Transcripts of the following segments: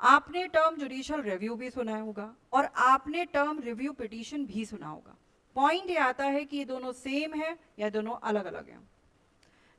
आपने term judicial review भी सुना होगा और आपने टर्म रिव्यू पिटीशन भी सुना होगा। पॉइंट ये आता है कि ये दोनों सेम है या दोनों अलग अलग हैं।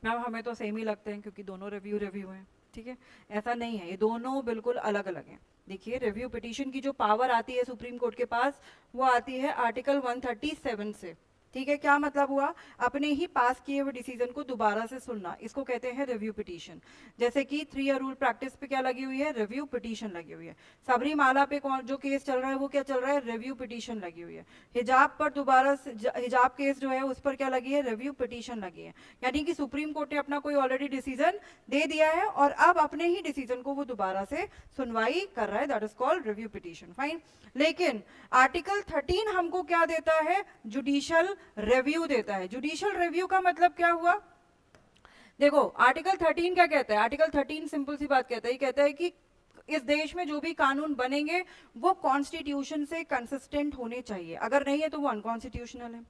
मैम हमें तो सेम ही लगते हैं क्योंकि दोनों रिव्यू रिव्यू हैं, ठीक है। ऐसा नहीं है, ये दोनों बिल्कुल अलग अलग हैं। देखिए रिव्यू पिटीशन की जो पावर आती है सुप्रीम कोर्ट के पास, वो आती है आर्टिकल 137 से, ठीक है। क्या मतलब हुआ? अपने ही पास किए हुए डिसीजन को दोबारा से सुनना, इसको कहते हैं रिव्यू पिटीशन। जैसे कि 3 ईयर रूल प्रैक्टिस पे क्या लगी हुई है? रिव्यू पिटीशन लगी हुई है। सबरीमाला पे कौन जो केस चल रहा है वो क्या चल रहा है? रिव्यू पिटीशन लगी हुई है। हिजाब पर दोबारा से हिजाब केस जो है उस पर क्या लगी है? रिव्यू पिटीशन लगी है। यानी कि सुप्रीम कोर्ट ने अपना कोई ऑलरेडी डिसीजन दे दिया है और अब अपने ही डिसीजन को वो दोबारा से सुनवाई कर रहा है, that is called review petition, fine. लेकिन आर्टिकल 13 हमको क्या देता है? जुडिशियल रिव्यू देता है। जुडिशियल रिव्यू का मतलब क्या हुआ? देखो आर्टिकल 13 क्या कहता है? आर्टिकल 13 सिंपल सी बात कहता है, कहता है कि इस देश में जो भी कानून बनेंगे वो कॉन्स्टिट्यूशन से कंसिस्टेंट होने चाहिए, अगर नहीं है तो वो अनकॉन्स्टिट्यूशनल है।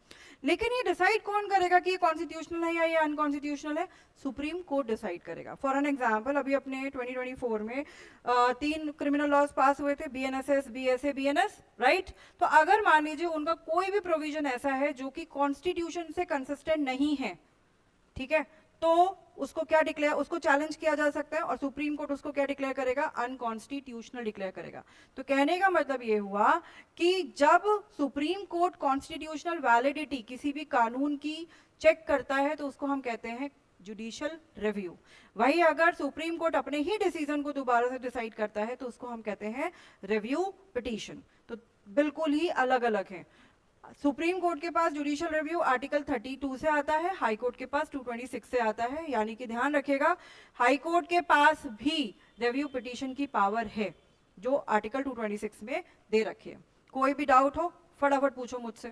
लेकिन ये डिसाइड कौन करेगा कि ये कॉन्स्टिट्यूशनल है या ये अनकॉन्स्टिट्यूशनल है? सुप्रीम कोर्ट डिसाइड करेगा। फॉर एन एग्जांपल, अभी अपने 2024 में 3 क्रिमिनल लॉज पास हुए थे, बीएनएसएस, बीएसए, बीएनएस, राइट। तो अगर मान लीजिए उनका कोई भी प्रोविजन ऐसा है जो कि कॉन्स्टिट्यूशन से कंसिस्टेंट नहीं है, ठीक है, तो उसको क्या डिक्लेयर, उसको चैलेंज किया जा सकता है और सुप्रीम कोर्ट उसको क्या डिक्लेयर करेगा? अनकॉन्स्टिट्यूशनल डिक्लेयर करेगा। तो कहने का मतलब ये हुआ कि जब सुप्रीम कोर्ट कॉन्स्टिट्यूशनल वैलिडिटी किसी भी कानून की चेक करता है तो उसको हम कहते हैं जुडिशियल रिव्यू। वही अगर सुप्रीम कोर्ट अपने ही डिसीजन को दोबारा से डिसाइड करता है तो उसको हम कहते हैं रिव्यू पिटीशन। तो बिल्कुल ही अलग अलग है। सुप्रीम कोर्ट के पास जुडिशियल रिव्यू आर्टिकल 32 से आता है, हाई कोर्ट के पास 226 से आता है। यानी कि ध्यान रखिएगा, हाई कोर्ट के पास भी रिव्यू पिटीशन की पावर है जो आर्टिकल 226 में दे रखी है। कोई भी डाउट हो फटाफट पूछो मुझसे।